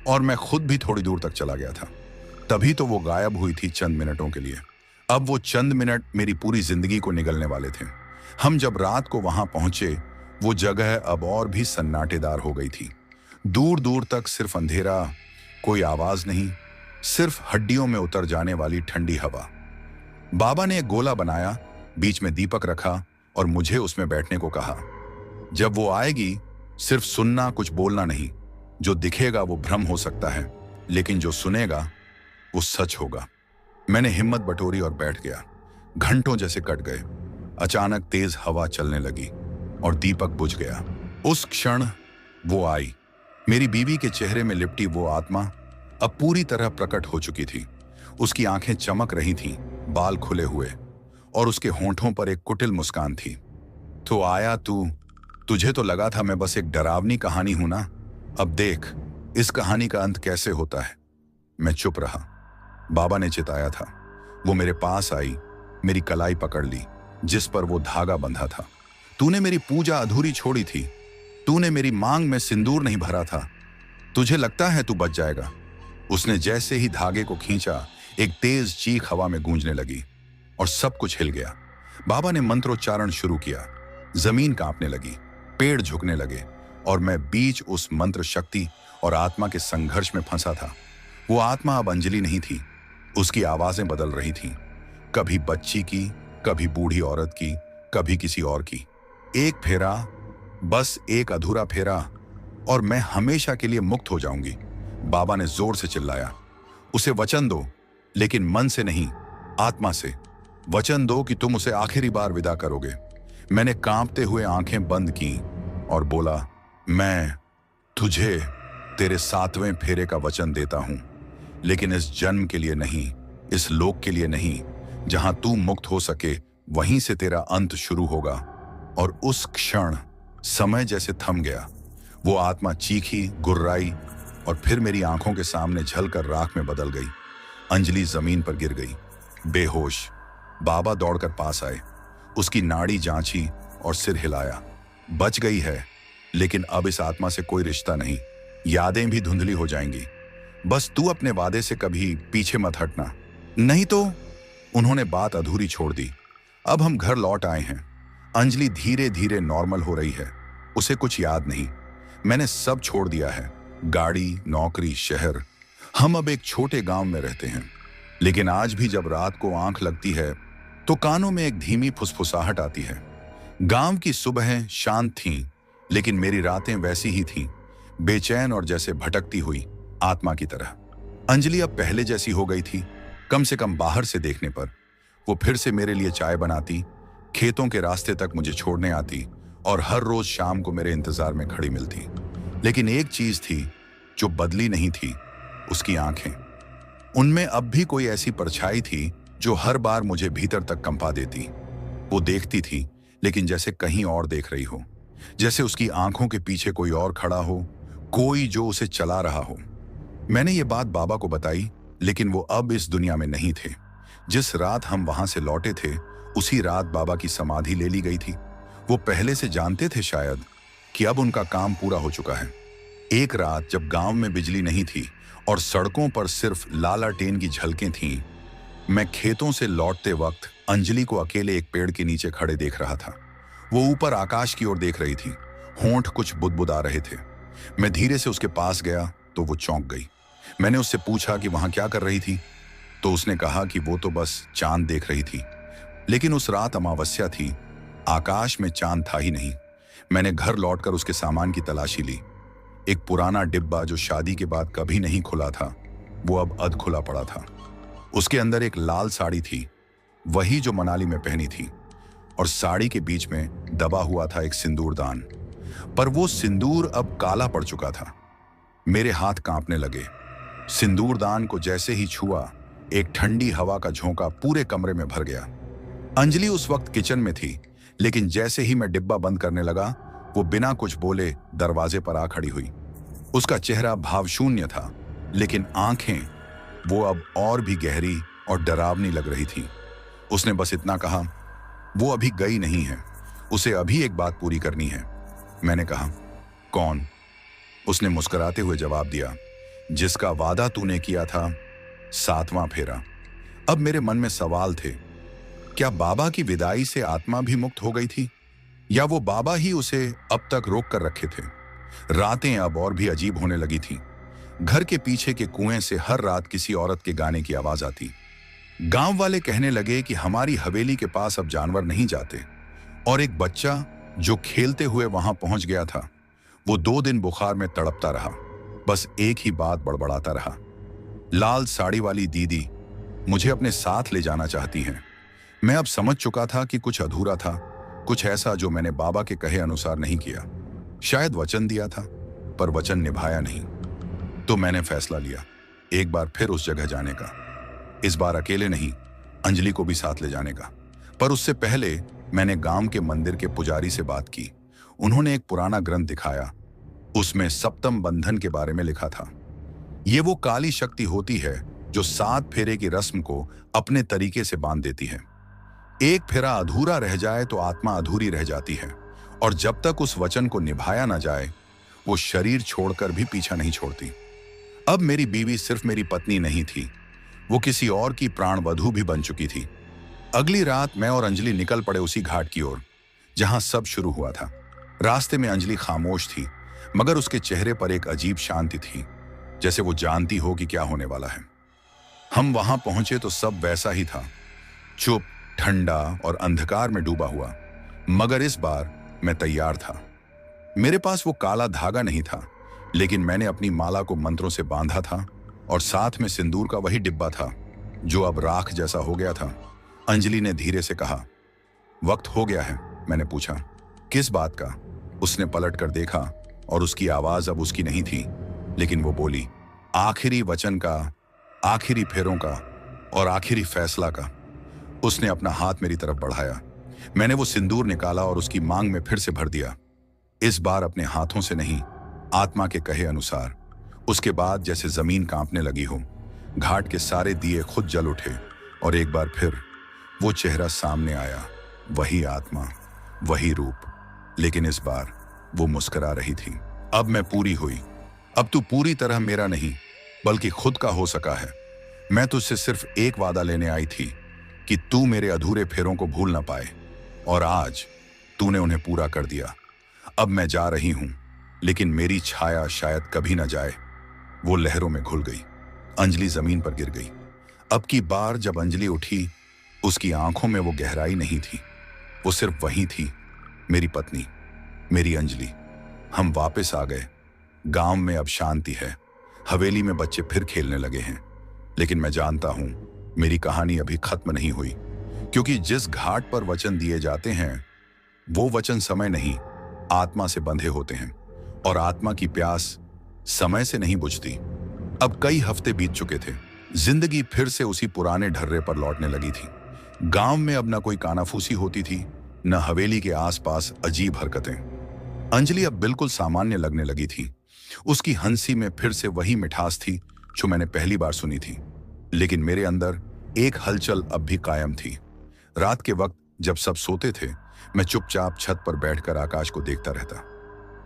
और मैं खुद भी थोड़ी दूर तक चला गया था। तभी तो वो गायब हुई थी चंद मिनटों के लिए। अब वो चंद मिनट मेरी पूरी जिंदगी को निगलने वाले थे। हम जब रात को वहां पहुंचे, वो जगह अब और भी सन्नाटेदार हो गई थी। दूर दूर तक सिर्फ अंधेरा, कोई आवाज नहीं, सिर्फ हड्डियों में उतर जाने वाली ठंडी हवा। बाबा ने एक गोला बनाया, बीच में दीपक रखा और मुझे उसमें बैठने को कहा। जब वो आएगी, सिर्फ सुनना, कुछ बोलना नहीं। जो दिखेगा वो भ्रम हो सकता है, लेकिन जो सुनेगा वो सच होगा। मैंने हिम्मत बटोरी और बैठ गया। घंटों जैसे कट गए। अचानक तेज हवा चलने लगी और दीपक बुझ गया। उस क्षण वो आई, मेरी बीवी के चेहरे में लिपटी वो आत्मा, अब पूरी तरह प्रकट हो चुकी थी। उसकी आंखें चमक रही थीं, बाल खुले हुए, और उसके होंठों पर एक कुटिल मुस्कान थी। तो आया तू। तुझे तो लगा था मैं बस एक डरावनी कहानी हूं ना। अब देख इस कहानी का अंत कैसे होता है। मैं चुप रहा। बाबा ने चिताया था। वो मेरे पास आई, मेरी कलाई पकड़ ली जिस पर वो धागा बंधा था। तूने मेरी पूजा अधूरी छोड़ी थी। तूने मेरी मांग में सिंदूर नहीं भरा था। तुझे लगता है तू बच जाएगा। उसने जैसे ही धागे को खींचा, एक तेज चीख हवा में गूंजने लगी और सब कुछ हिल गया। बाबा ने मंत्रोच्चारण शुरू किया। जमीन कांपने लगी, पेड़ झुकने लगे, और मैं बीच उस मंत्र शक्ति और आत्मा के संघर्ष में फंसा था। वो आत्मा अब अंजलि नहीं थी। उसकी आवाजें बदल रही थीं, कभी बच्ची की, कभी बूढ़ी औरत की, कभी किसी और की। एक फेरा, बस एक अधूरा फेरा, और मैं हमेशा के लिए मुक्त हो जाऊंगी। बाबा ने जोर से चिल्लाया। उसे वचन दो, लेकिन मन से नहीं, आत्मा से। वचन दो कि तुम उसे आखिरी बार विदा करोगे। मैंने कांपते हुए आंखें बंद की और बोला, मैं तुझे तेरे 7वें फेरे का वचन देता हूं, लेकिन इस जन्म के लिए नहीं, इस लोक के लिए नहीं। जहां तू मुक्त हो सके वहीं से तेरा अंत शुरू होगा। और उस क्षण समय जैसे थम गया। वो आत्मा चीखी, गुर्राई, और फिर मेरी आंखों के सामने झलकर राख में बदल गई। अंजलि जमीन पर गिर गई, बेहोश। बाबा दौड़कर पास आए, उसकी नाड़ी जांची और सिर हिलाया। बच गई है, लेकिन अब इस आत्मा से कोई रिश्ता नहीं। यादें भी धुंधली हो जाएंगी। बस तू अपने वादे से कभी पीछे मत हटना, नहीं तो। उन्होंने बात अधूरी छोड़ दी। अब हम घर लौट आए हैं। अंजलि धीरे धीरे नॉर्मल हो रही है। उसे कुछ याद नहीं। मैंने सब छोड़ दिया है, गाड़ी, नौकरी, शहर। हम अब एक छोटे गांव में रहते हैं। लेकिन आज भी जब रात को आंख लगती है तो कानों में एक धीमी फुसफुसाहट आती है। गांव की सुबहें शांत थीं, लेकिन मेरी रातें वैसी ही थीं, बेचैन और जैसे भटकती हुई आत्मा की तरह। अंजलि अब पहले जैसी हो गई थी। कम से कम बाहर से देखने पर वो फिर से मेरे लिए चाय बनाती, खेतों के रास्ते तक मुझे छोड़ने आती, और हर रोज शाम को मेरे इंतजार में खड़ी मिलती। लेकिन एक चीज थी जो बदली नहीं थी, उसकी आंखें। उनमें अब भी कोई ऐसी परछाई थी जो हर बार मुझे भीतर तक कंपा देती। वो देखती थी, लेकिन जैसे कहीं और देख रही हो, जैसे उसकी आंखों के पीछे कोई और खड़ा हो, कोई जो उसे चला रहा हो। मैंने ये बात बाबा को बताई, लेकिन वो अब इस दुनिया में नहीं थे। जिस रात हम वहां से लौटे थे, उसी रात बाबा की समाधि ले ली गई थी। वो पहले से जानते थे शायद कि अब उनका काम पूरा हो चुका है। एक रात जब गांव में बिजली नहीं थी और सड़कों पर सिर्फ लालाटेन की झलकें थीं, मैं खेतों से लौटते वक्त अंजलि को अकेले एक पेड़ के नीचे खड़े देख रहा था। वो ऊपर आकाश की ओर देख रही थी, होंठ कुछ बुदबुदा रहे थे। मैं धीरे से उसके पास गया तो वो चौंक गई। मैंने उससे पूछा कि वहां क्या कर रही थी, तो उसने कहा कि वो तो बस चांद देख रही थी। लेकिन उस रात अमावस्या थी, आकाश में चांद था ही नहीं। मैंने घर लौटकर उसके सामान की तलाशी ली। एक पुराना डिब्बा जो शादी के बाद कभी नहीं खुला था, वो अब अध खुला पड़ा था। उसके अंदर एक लाल साड़ी थी, वही जो मनाली में पहनी थी, और साड़ी के बीच में दबा हुआ था एक सिंदूरदान। पर वो सिंदूर अब काला पड़ चुका था। मेरे हाथ कांपने लगे। सिंदूरदान को जैसे ही छुआ, एक ठंडी हवा का झोंका पूरे कमरे में भर गया। अंजलि उस वक्त किचन में थी, लेकिन जैसे ही मैं डिब्बा बंद करने लगा, वो बिना कुछ बोले दरवाजे पर आ खड़ी हुई। उसका चेहरा भावशून्य था, लेकिन आंखें वो अब और भी गहरी और डरावनी लग रही थी। उसने बस इतना कहा, वो अभी गई नहीं है, उसे अभी एक बात पूरी करनी है। मैंने कहा, कौन? उसने मुस्कुराते हुए जवाब दिया, जिसका वादा तूने किया था, 7वां फेरा। अब मेरे मन में सवाल थे, क्या बाबा की विदाई से आत्मा भी मुक्त हो गई थी, या वो बाबा ही उसे अब तक रोक कर रखे थे? रातें अब और भी अजीब होने लगी थीं। घर के पीछे के कुएं से हर रात किसी औरत के गाने की आवाज आती। गांव वाले कहने लगे कि हमारी हवेली के पास अब जानवर नहीं जाते, और एक बच्चा जो खेलते हुए वहां पहुंच गया था, वो 2 दिन बुखार में तड़पता रहा, बस एक ही बात बड़बड़ाता रहा, लाल साड़ी वाली दीदी मुझे अपने साथ ले जाना चाहती हैं। मैं अब समझ चुका था कि कुछ अधूरा था, कुछ ऐसा जो मैंने बाबा के कहे अनुसार नहीं किया। शायद वचन दिया था, पर वचन निभाया नहीं। तो मैंने फैसला लिया, एक बार फिर उस जगह जाने का। इस बार अकेले नहीं, अंजलि को भी साथ ले जाने का। पर उससे पहले मैंने गांव के मंदिर के पुजारी से बात की। उन्होंने एक पुराना ग्रंथ दिखाया। उसमें सप्तम बंधन के बारे में लिखा था। ये वो काली शक्ति होती है जो 7 फेरे की रस्म को अपने तरीके से बांध देती है। एक फेरा अधूरा रह जाए तो आत्मा अधूरी रह जाती है, और जब तक उस वचन को निभाया ना जाए वो शरीर छोड़कर भी पीछा नहीं छोड़ती। अब मेरी बीवी सिर्फ मेरी पत्नी नहीं थी, वो किसी और की प्राणवधू भी बन चुकी थी। अगली रात मैं और अंजलि निकल पड़े उसी घाट की ओर जहां सब शुरू हुआ था। रास्ते में अंजलि खामोश थी, मगर उसके चेहरे पर एक अजीब शांति थी, जैसे वो जानती हो कि क्या होने वाला है। हम वहां पहुंचे तो सब वैसा ही था, चुप, ठंडा और अंधकार में डूबा हुआ। मगर इस बार मैं तैयार था। मेरे पास वो काला धागा नहीं था, लेकिन मैंने अपनी माला को मंत्रों से बांधा था, और साथ में सिंदूर का वही डिब्बा था जो अब राख जैसा हो गया था। अंजलि ने धीरे से कहा, वक्त हो गया है। मैंने पूछा, किस बात का? उसने पलट कर देखा और उसकी आवाज अब उसकी नहीं थी, लेकिन वो बोली, आखिरी वचन का, आखिरी फेरों का और आखिरी फैसला का। उसने अपना हाथ मेरी तरफ बढ़ाया। मैंने वो सिंदूर निकाला और उसकी मांग में फिर से भर दिया, इस बार अपने हाथों से नहीं, आत्मा के कहे अनुसार। उसके बाद जैसे जमीन कांपने लगी हो, घाट के सारे दिए खुद जल उठे, और एक बार फिर वो चेहरा सामने आया, वही आत्मा, वही रूप, लेकिन इस बार वो मुस्कुरा रही थी। अब मैं पूरी हुई। अब तू पूरी तरह मेरा नहीं, बल्कि खुद का हो सका है। मैं तुझसे सिर्फ एक वादा लेने आई थी कि तू मेरे अधूरे फेरों को भूल ना पाए, और आज तूने उन्हें पूरा कर दिया। अब मैं जा रही हूं, लेकिन मेरी छाया शायद कभी ना जाए। वो लहरों में घुल गई। अंजलि जमीन पर गिर गई। अब की बार जब अंजलि उठी, उसकी आंखों में वो गहराई नहीं थी, वो सिर्फ वही थी, मेरी पत्नी, मेरी अंजलि। हम वापस आ गए। गांव में अब शांति है। हवेली में बच्चे फिर खेलने लगे हैं। लेकिन मैं जानता हूं, मेरी कहानी अभी खत्म नहीं हुई, क्योंकि जिस घाट पर वचन दिए जाते हैं, वो वचन समय नहीं, आत्मा से बंधे होते हैं, और आत्मा की प्यास समय से नहीं बुझती। अब कई हफ्ते बीत चुके थे। जिंदगी फिर से उसी पुराने ढर्रे पर लौटने लगी थी। गांव में अब न कोई कानाफूसी होती थी, न हवेली के आसपास अजीब हरकतें। अंजलि अब बिल्कुल सामान्य लगने लगी थी। उसकी हंसी में फिर से वही मिठास थी जो मैंने पहली बार सुनी थी। लेकिन मेरे अंदर एक हलचल अब भी कायम थी। रात के वक्त जब सब सोते थे, मैं चुपचाप छत पर बैठकर आकाश को देखता रहता।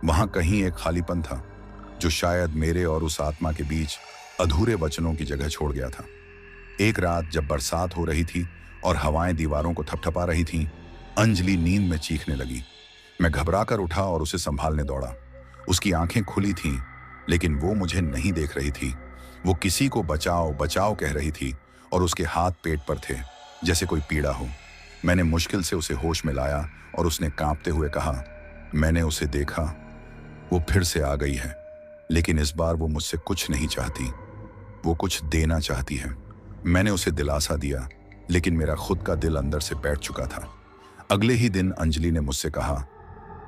वहां कहीं एक खालीपन था जो शायद मेरे और उस आत्मा के बीच अधूरे वचनों की जगह छोड़ गया था। एक रात जब बरसात हो रही थी और हवाएं दीवारों को थपथपा रही थीं, अंजलि नींद में चीखने लगी। मैं घबराकर उठा और उसे संभालने दौड़ा। उसकी आंखें खुली थीं, लेकिन वो मुझे नहीं देख रही थी। वो किसी को बचाओ बचाओ कह रही थी, और उसके हाथ पेट पर थे, जैसे कोई पीड़ा हो। मैंने मुश्किल से उसे होश में लाया और उसने कांपते हुए कहा, मैंने उसे देखा, वो फिर से आ गई है, लेकिन इस बार वो मुझसे कुछ नहीं चाहती, वो कुछ देना चाहती है। मैंने उसे दिलासा दिया, लेकिन मेरा खुद का दिल अंदर से बैठ चुका था। अगले ही दिन अंजलि ने मुझसे कहा,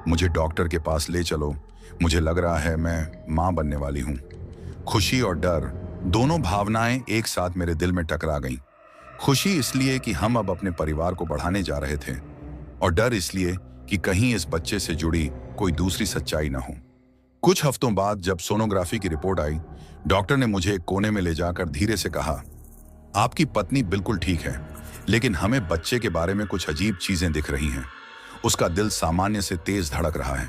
मुझे डॉक्टर के पास ले चलो, मुझे लग रहा है मैं मां बनने वाली हूं। खुशी और डर, दोनों भावनाएं एक साथ मेरे दिल में टकरा गईं। खुशी इसलिए कि हम अब अपने परिवार को बढ़ाने जा रहे थे, और डर इसलिए कि कहीं इस बच्चे से जुड़ी कोई दूसरी सच्चाई ना हो। कुछ हफ्तों बाद जब सोनोग्राफी की रिपोर्ट आई, डॉक्टर ने मुझे एक कोने में ले जाकर धीरे से कहा, आपकी पत्नी बिल्कुल ठीक है, लेकिन हमें बच्चे के बारे में कुछ अजीब चीजें दिख रही हैं। उसका दिल सामान्य से तेज धड़क रहा है,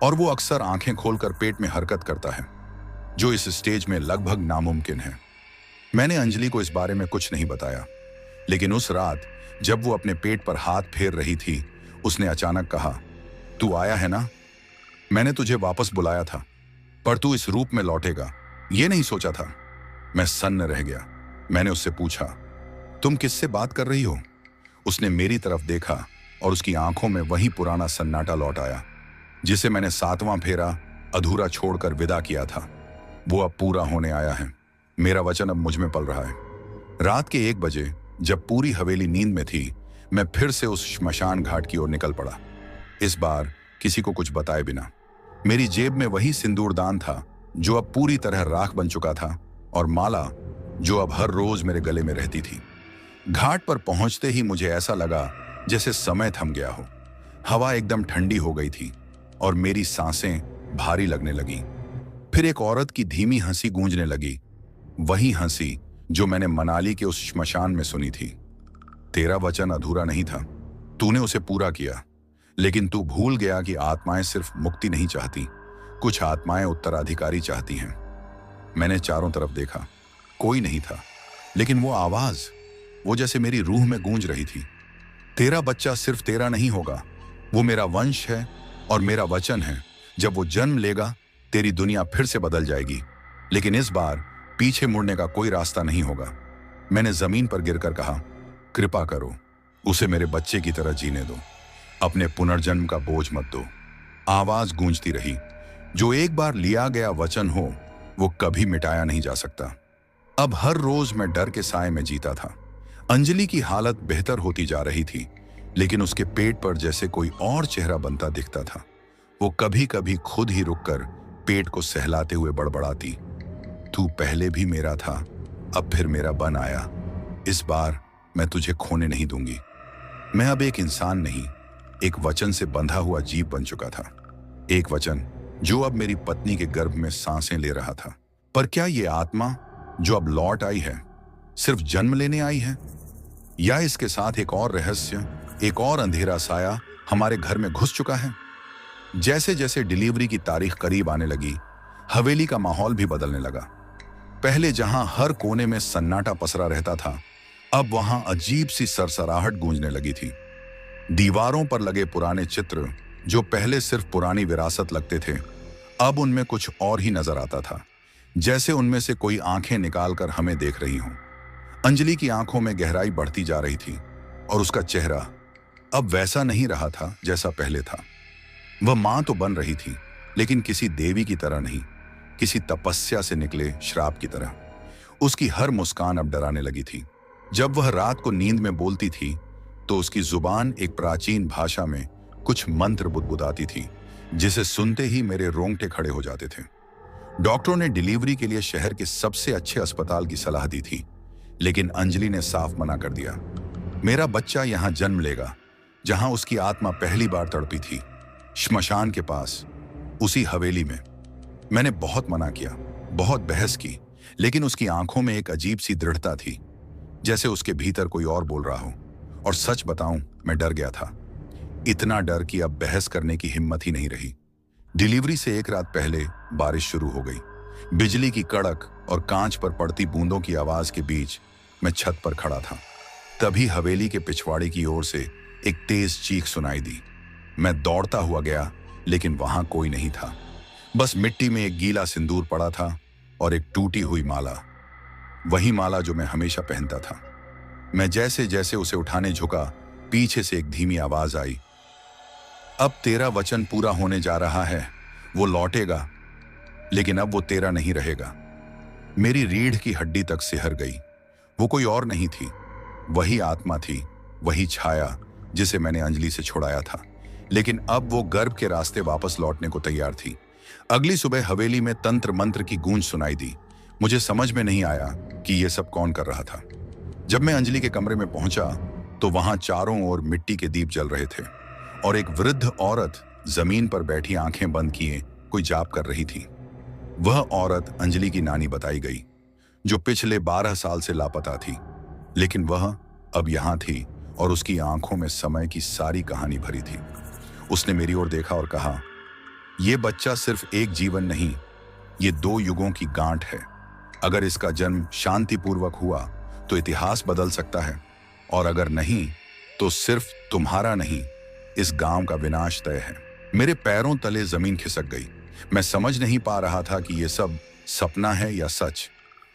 और वो अक्सर आंखें खोलकर पेट में हरकत करता है, जो इस स्टेज में लगभग नामुमकिन है। मैंने अंजलि को इस बारे में कुछ नहीं बताया, लेकिन उस रात जब वो अपने पेट पर हाथ फेर रही थी, उसने अचानक कहा, तू आया है ना? मैंने तुझे वापस बुलाया था, पर तू इस रूप में लौटेगा ये नहीं सोचा था। मैं सन्न रह गया। मैंने उससे पूछा, तुम किससे बात कर रही हो? उसने मेरी तरफ देखा और उसकी आंखों में वही पुराना सन्नाटा लौट आया, जिसे मैंने 7वां फेरा अधूरा छोड़कर विदा किया था। वो अब पूरा होने आया है। मेरा वचन अब मुझ में पल रहा है। रात के 1 बजे जब पूरी हवेली नींद में थी, मैं फिर से उस श्मशान घाट की ओर निकल पड़ा, इस बार किसी को कुछ बताए बिना। मेरी जेब में वही सिंदूरदान था जो अब पूरी तरह राख बन चुका था, और माला जो अब हर रोज मेरे गले में रहती थी। घाट पर पहुंचते ही मुझे ऐसा लगा जैसे समय थम गया हो। हवा एकदम ठंडी हो गई थी और मेरी सांसें भारी लगने लगीं। फिर एक औरत की धीमी हंसी गूंजने लगी, वही हंसी जो मैंने मनाली के उस श्मशान में सुनी थी। तेरा वचन अधूरा नहीं था, तूने उसे पूरा किया, लेकिन तू भूल गया कि आत्माएं सिर्फ मुक्ति नहीं चाहती, कुछ आत्माएं उत्तराधिकारी चाहती हैं। मैंने चारों तरफ देखा, कोई नहीं था, लेकिन वो आवाज, वो जैसे मेरी रूह में गूंज रही थी। तेरा बच्चा सिर्फ तेरा नहीं होगा, वो मेरा वंश है और मेरा वचन है। जब वो जन्म लेगा तेरी दुनिया फिर से बदल जाएगी, लेकिन इस बार पीछे मुड़ने का कोई रास्ता नहीं होगा। मैंने जमीन पर गिरकर कहा, कृपा करो, उसे मेरे बच्चे की तरह जीने दो, अपने पुनर्जन्म का बोझ मत दो। आवाज गूंजती रही, जो एक बार लिया गया वचन हो वो कभी मिटाया नहीं जा सकता। अब हर रोज मैं डर के साए में जीता था। अंजलि की हालत बेहतर होती जा रही थी, लेकिन उसके पेट पर जैसे कोई और चेहरा बनता दिखता था। वो कभी कभी खुद ही रुककर पेट को सहलाते हुए बड़बड़ाती, तू पहले भी मेरा था, अब फिर मेरा बन आया। इस बार मैं तुझे खोने नहीं दूंगी। मैं अब एक इंसान नहीं, एक वचन से बंधा हुआ जीव बन चुका था। एक वचन जो अब मेरी पत्नी के गर्भ में सांसें ले रहा था। पर क्या ये आत्मा जो अब लौट आई है सिर्फ जन्म लेने आई है, या इसके साथ एक और रहस्य, एक और अंधेरा साया हमारे घर में घुस चुका है? जैसे जैसे डिलीवरी की तारीख करीब आने लगी, हवेली का माहौल भी बदलने लगा। पहले जहां हर कोने में सन्नाटा पसरा रहता था, अब वहां अजीब सी सरसराहट गूंजने लगी थी। दीवारों पर लगे पुराने चित्र जो पहले सिर्फ पुरानी विरासत लगते थे, अब उनमें कुछ और ही नजर आता था, जैसे उनमें से कोई आंखें निकालकर हमें देख रही हों। अंजलि की आंखों में गहराई बढ़ती जा रही थी और उसका चेहरा अब वैसा नहीं रहा था जैसा पहले था। वह मां तो बन रही थी, लेकिन किसी देवी की तरह नहीं, किसी तपस्या से निकले श्राप की तरह। उसकी हर मुस्कान अब डराने लगी थी। जब वह रात को नींद में बोलती थी तो उसकी जुबान एक प्राचीन भाषा में कुछ मंत्र बुदबुदाती थी, जिसे सुनते ही मेरे रोंगटे खड़े हो जाते थे। डॉक्टरों ने डिलीवरी के लिए शहर के सबसे अच्छे अस्पताल की सलाह दी थी, लेकिन अंजलि ने साफ मना कर दिया। मेरा बच्चा यहां जन्म लेगा जहां उसकी आत्मा पहली बार तड़पी थी, श्मशान के पास, उसी हवेली में। मैंने बहुत मना किया, बहुत बहस की, लेकिन उसकी आंखों में एक अजीब सी दृढ़ता थी, जैसे उसके भीतर कोई और बोल रहा हो। और सच बताऊं, मैं डर गया था, इतना डर कि अब बहस करने की हिम्मत ही नहीं रही। डिलीवरी से एक रात पहले बारिश शुरू हो गई। बिजली की कड़क और कांच पर पड़ती बूंदों की आवाज के बीच मैं छत पर खड़ा था। तभी हवेली के पिछवाड़े की ओर से एक तेज चीख सुनाई दी। मैं दौड़ता हुआ गया, लेकिन वहां कोई नहीं था। बस मिट्टी में एक गीला सिंदूर पड़ा था और एक टूटी हुई माला, वही माला जो मैं हमेशा पहनता था। मैं जैसे जैसे उसे उठाने झुका, पीछे से एक धीमी आवाज आई, अब तेरा वचन पूरा होने जा रहा है, वो लौटेगा, लेकिन अब वो तेरा नहीं रहेगा। मेरी रीढ़ की हड्डी तक सिहर गई। वो कोई और नहीं थी, वही आत्मा थी, वही छाया जिसे मैंने अंजलि से छुड़ाया था, लेकिन अब वो गर्भ के रास्ते वापस लौटने को तैयार थी। अगली सुबह हवेली में तंत्र मंत्र की गूंज सुनाई दी। मुझे समझ में नहीं आया कि ये सब कौन कर रहा था। जब मैं अंजलि के कमरे में पहुंचा तो वहां चारों ओर मिट्टी के दीप जल रहे थे और एक वृद्ध औरत जमीन पर बैठी आंखें बंद किए कोई जाप कर रही थी। वह औरत अंजलि की नानी बताई गई, जो पिछले 12 साल से लापता थी, लेकिन वह अब यहां थी और उसकी आंखों में समय की सारी कहानी भरी थी। उसने मेरी ओर देखा और कहा, यह बच्चा सिर्फ एक जीवन नहीं, ये 2 युगों की गांठ है। अगर इसका जन्म शांतिपूर्वक हुआ तो इतिहास बदल सकता है, और अगर नहीं तो सिर्फ तुम्हारा नहीं, इस गांव का विनाश तय है। मेरे पैरों तले जमीन खिसक गई। मैं समझ नहीं पा रहा था कि यह सब सपना है या सच।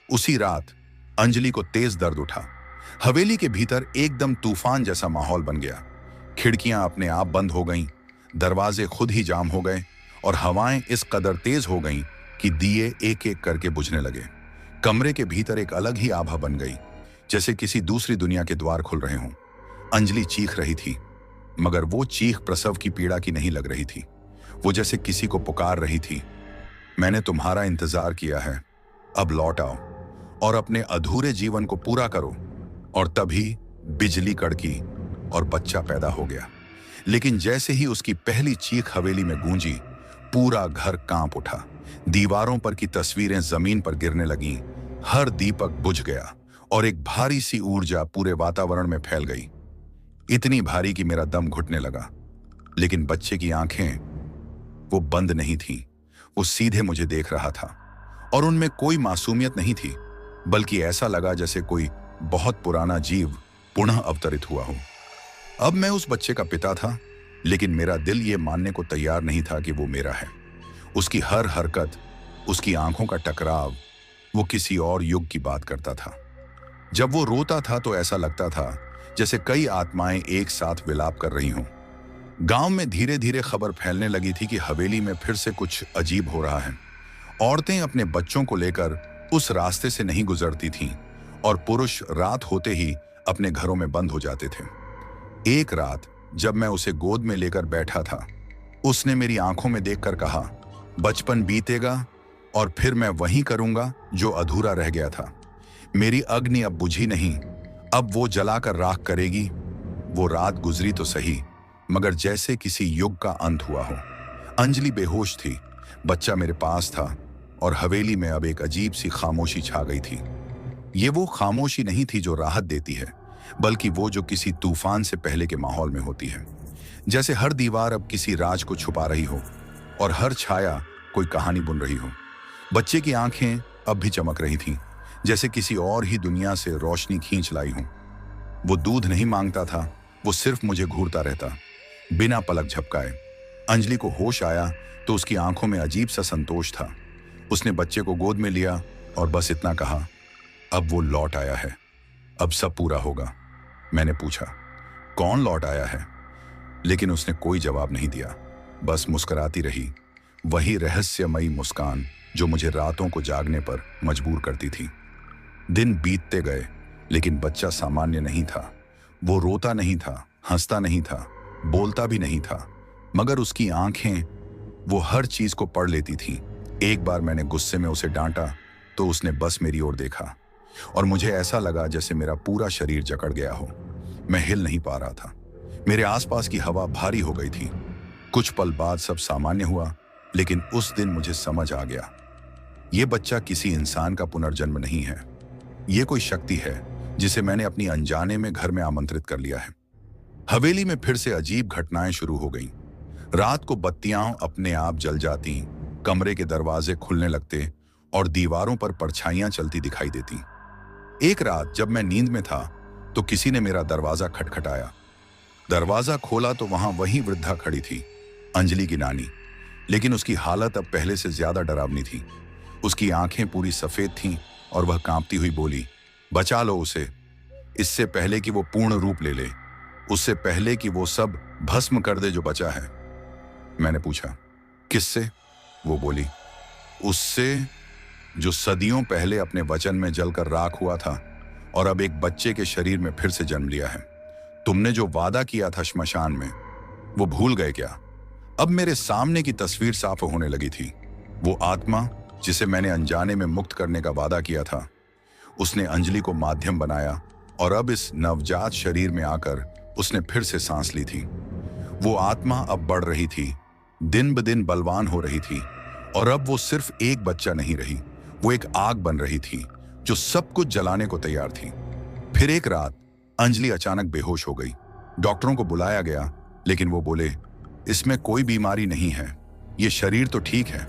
उसी रात अंजलि को तेज दर्द उठा। हवेली के भीतर एकदम तूफान जैसा माहौल बन गया। खिड़कियां अपने आप बंद हो गईं, दरवाजे खुद ही जाम हो गए और हवाएं इस कदर तेज हो गईं कि दिए एक एक करके बुझने लगे। कमरे के भीतर एक अलग ही आभा बन गई, जैसे किसी दूसरी दुनिया के द्वार खुल रहे हों। अंजलि चीख रही थी, मगर वो चीख प्रसव की पीड़ा की नहीं लग रही थी। वो जैसे किसी को पुकार रही थी, मैंने तुम्हारा इंतजार किया है, अब लौट आओ। और अपने अधूरे जीवन को पूरा करो। और तभी बिजली कड़की और बच्चा पैदा हो गया। लेकिन जैसे ही उसकी पहली चीख हवेली में गूंजी, पूरा घर कांप उठा। दीवारों पर की तस्वीरें जमीन पर गिरने लगीं, हर दीपक बुझ गया और एक भारी सी ऊर्जा पूरे वातावरण में फैल गई, इतनी भारी कि मेरा दम घुटने लगा। लेकिन बच्चे की आंखें वो बंद नहीं थीं, वो सीधे मुझे देख रहा था और उनमें कोई मासूमियत नहीं थी, बल्कि ऐसा लगा जैसे कोई बहुत पुराना जीव पुनः अवतरित हुआ हो। अब मैं उस बच्चे का पिता था, लेकिन मेरा दिल ये मानने को तैयार नहीं था कि वो मेरा है। उसकी हर हरकत, उसकी आंखों का टकराव, वो किसी और युग की बात करता था। जब वो रोता था तो ऐसा लगता था जैसे कई आत्माएं एक साथ विलाप कर रही हों। गांव में धीरे धीरे खबर फैलने लगी थी कि हवेली में फिर से कुछ अजीब हो रहा है। औरतें अपने बच्चों को लेकर उस रास्ते से नहीं गुजरती थीं और पुरुष रात होते ही अपने घरों में बंद हो जाते थे। एक रात जब मैं उसे गोद में लेकर बैठा था, उसने मेरी आंखों में देखकर कहा, बचपन बीतेगा और फिर मैं वही करूंगा जो अधूरा रह गया था। मेरी अग्नि अब बुझी नहीं, अब वो जलाकर राख करेगी। वो रात गुजरी तो सही, मगर जैसे किसी युग का अंत हुआ हो। अंजलि बेहोश थी, बच्चा मेरे पास था और हवेली में अब एक अजीब सी खामोशी छा गई थी। ये वो खामोशी नहीं थी जो राहत देती है, बल्कि वो जो किसी तूफान से पहले के माहौल में होती है। जैसे हर दीवार अब किसी राज को छुपा रही हो और हर छाया कोई कहानी बुन रही हो। बच्चे की आंखें अब भी चमक रही थीं, जैसे किसी और ही दुनिया से रोशनी खींच लाई हो। वो दूध नहीं मांगता था, वो सिर्फ मुझे घूरता रहता, बिना पलक झपकाए। अंजलि को होश आया तो उसकी आंखों में अजीब सा संतोष था। उसने बच्चे को गोद में लिया और बस इतना कहा, अब वो लौट आया है, अब सब पूरा होगा। मैंने पूछा, कौन लौट आया है? लेकिन उसने कोई जवाब नहीं दिया, बस मुस्कुराती रही, वही रहस्यमयी मुस्कान जो मुझे रातों को जागने पर मजबूर करती थी। दिन बीतते गए, लेकिन बच्चा सामान्य नहीं था। वो रोता नहीं था, हंसता नहीं था, बोलता भी नहीं था, मगर उसकी आंखें वो हर चीज को पढ़ लेती थीं। एक बार मैंने गुस्से में उसे डांटा तो उसने बस मेरी ओर देखा और मुझे ऐसा लगा जैसे मेरा पूरा शरीर जकड़ गया हो। मैं हिल नहीं पा रहा था, मेरे आसपास की हवा भारी हो गई थी। कुछ पल बाद सब सामान्य हुआ, लेकिन उस दिन मुझे समझ आ गया, ये बच्चा किसी इंसान का पुनर्जन्म नहीं है। ये कोई शक्ति है जिसे मैंने अपनी अनजाने में घर में आमंत्रित कर लिया है। हवेली में फिर से अजीब घटनाएं शुरू हो गईं। रात को बत्तियां अपने आप जल जाती, कमरे के दरवाजे खुलने लगते और दीवारों पर परछाइयां चलती दिखाई देती। एक रात जब मैं नींद में था तो किसी ने मेरा दरवाजा खटखटाया। दरवाजा खोला तो वहां वही वृद्धा खड़ी थी, अंजलि की नानी, लेकिन उसकी हालत अब पहले से ज्यादा डरावनी थी। उसकी आंखें पूरी सफेद थीं और वह कांपती हुई बोली, बचा लो उसे, इससे पहले कि वो पूर्ण रूप ले ले, उससे पहले कि वो सब भस्म कर दे जो बचा है। मैंने पूछा, किससे? वो बोली, उससे जो सदियों पहले अपने वचन में जलकर राख हुआ था और अब एक बच्चे के शरीर में फिर से जन्म लिया है। तुमने जो वादा किया था श्मशान में, वो भूल गए क्या? अब मेरे सामने की तस्वीर साफ होने लगी थी। वो आत्मा जिसे मैंने अनजाने में मुक्त करने का वादा किया था, उसने अंजलि को माध्यम बनाया और अब इस नवजात शरीर में आकर उसने फिर से सांस ली थी। वो आत्मा अब बढ़ रही थी, दिन ब दिन बलवान हो रही थी और अब वो सिर्फ एक बच्चा नहीं रही, वो एक आग बन रही थी जो सब कुछ जलाने को तैयार थी। फिर एक रात अंजलि अचानक बेहोश हो गई। डॉक्टरों को बुलाया गया, लेकिन वो बोले, इसमें कोई बीमारी नहीं है, ये शरीर तो ठीक है,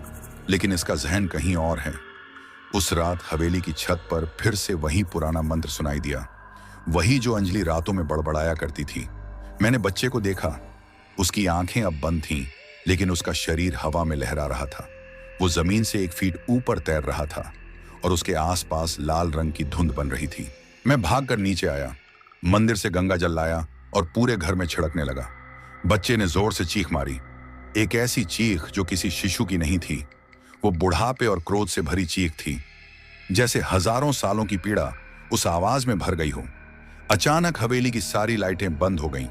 लेकिन इसका जहन कहीं और है। उस रात हवेली की छत पर फिर से वही पुराना मंत्र सुनाई दिया, वही जो अंजलि रातों में बड़बड़ाया करती थी। मैंने बच्चे को देखा, उसकी आंखें अब बंद थीं, लेकिन उसका शरीर हवा में लहरा रहा था। वो जमीन से 1 फीट ऊपर तैर रहा था और उसके आसपास लाल रंग की धुंध बन रही थी। मैं भागकर नीचे आया, मंदिर से गंगा जल लाया और पूरे घर में छिड़कने लगा। बच्चे ने जोर से चीख मारी, एक ऐसी चीख जो किसी शिशु की नहीं थी। वो बुढ़ापे और क्रोध से भरी चीख थी, जैसे हजारों सालों की पीड़ा उस आवाज में भर गई हो। अचानक हवेली की सारी लाइटें बंद हो गईं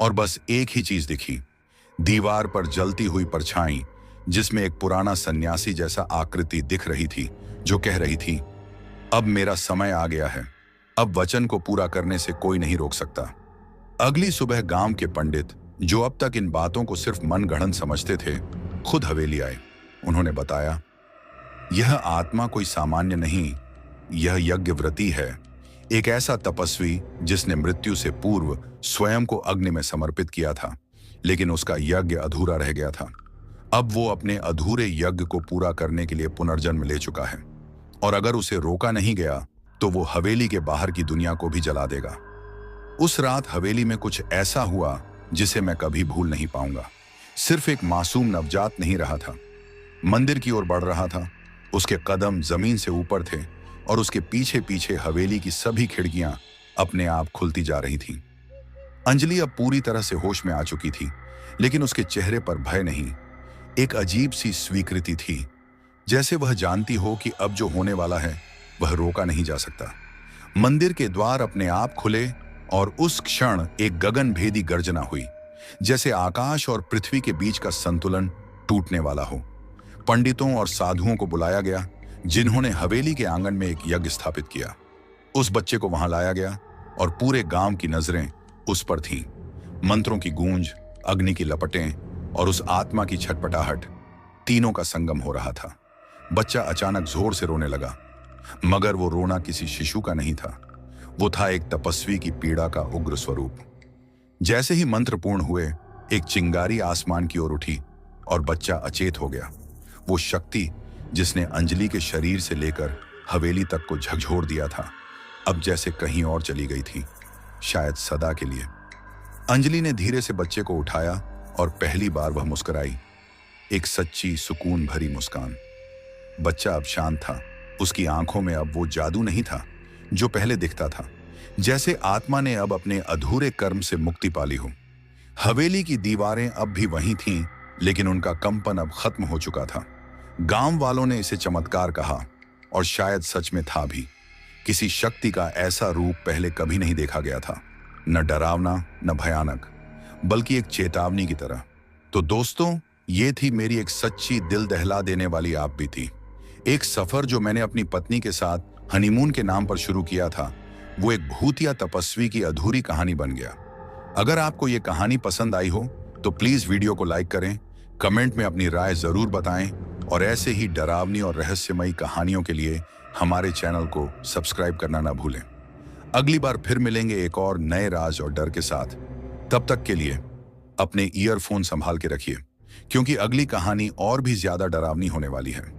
और बस एक ही चीज दिखी, दीवार पर जलती हुई परछाई, जिसमें एक पुराना सन्यासी जैसा आकृति दिख रही थी जो कह रही थी, अब मेरा समय आ गया है। अब वचन को पूरा करने से कोई नहीं रोक सकता। अगली सुबह गांव के पंडित, जो अब तक इन बातों को सिर्फ मनगढ़ंत समझते थे, खुद हवेली आए। उन्होंने बताया, यह आत्मा कोई सामान्य नहीं, यह यज्ञव्रती है, एक ऐसा तपस्वी जिसने मृत्यु से पूर्व स्वयं को अग्नि में समर्पित किया था, लेकिन उसका यज्ञ अधूरा रह गया था। अब वो अपने अधूरे यज्ञ को पूरा करने के लिए पुनर्जन्म ले चुका है, और अगर उसे रोका नहीं गया तो वो हवेली के बाहर की दुनिया को भी जला देगा। उस रात हवेली में कुछ ऐसा हुआ जिसे मैं कभी भूल नहीं पाऊंगा। सिर्फ एक मासूम नवजात नहीं रहा था, मंदिर की ओर बढ़ रहा था। उसके कदम जमीन से ऊपर थे और उसके पीछे पीछे हवेली की सभी खिड़कियां अपने आप खुलती जा रही थीं। अंजलि अब पूरी तरह से होश में आ चुकी थी, लेकिन उसके चेहरे पर भय नहीं, एक अजीब सी स्वीकृति थी, जैसे वह जानती हो कि अब जो होने वाला है वह रोका नहीं जा सकता। मंदिर के द्वार अपने आप खुले और उस क्षण एक गगनभेदी गर्जना हुई, जैसे आकाश और पृथ्वी के बीच का संतुलन टूटने वाला हो। पंडितों और साधुओं को बुलाया गया, जिन्होंने हवेली के आंगन में एक यज्ञ स्थापित किया। उस बच्चे को वहां लाया गया और पूरे गांव की नजरें उस पर थीं। मंत्रों की गूंज, अग्नि की लपटें और उस आत्मा की छटपटाहट, तीनों का संगम हो रहा था। बच्चा अचानक जोर से रोने लगा, मगर वो रोना किसी शिशु का नहीं था, वो था एक तपस्वी की पीड़ा का उग्र स्वरूप। जैसे ही मंत्र पूर्ण हुए, एक चिंगारी आसमान की ओर उठी और बच्चा अचेत हो गया। वो शक्ति जिसने अंजलि के शरीर से लेकर हवेली तक को झकझोर दिया था, अब जैसे कहीं और चली गई थी, शायद सदा के लिए। अंजलि ने धीरे से बच्चे को उठाया और पहली बार वह मुस्कुराई, एक सच्ची सुकून भरी मुस्कान। बच्चा अब शांत था, उसकी आंखों में अब वो जादू नहीं था जो पहले दिखता था, जैसे आत्मा ने अब अपने अधूरे कर्म से मुक्ति पाली हो। हवेली की दीवारें अब भी वहीं थीं, लेकिन उनका कंपन अब खत्म हो चुका था। गांव वालों ने इसे चमत्कार कहा, और शायद सच में था भी। किसी शक्ति का ऐसा रूप पहले कभी नहीं देखा गया था, न डरावना न भयानक, बल्कि एक चेतावनी की तरह। तो दोस्तों, ये थी मेरी एक सच्ची दिल दहला देने वाली आप बीती। एक सफर जो मैंने अपनी पत्नी के साथ हनीमून के नाम पर शुरू किया था, वो एक भूतिया तपस्वी की अधूरी कहानी बन गया। अगर आपको ये कहानी पसंद आई हो तो प्लीज वीडियो को लाइक करें, कमेंट में अपनी राय जरूर बताएं, और ऐसे ही डरावनी और रहस्यमयी कहानियों के लिए हमारे चैनल को सब्सक्राइब करना ना भूलें। अगली बार फिर मिलेंगे एक और नए राज और डर के साथ। तब तक के लिए अपने ईयरफोन संभाल के रखिए, क्योंकि अगली कहानी और भी ज्यादा डरावनी होने वाली है।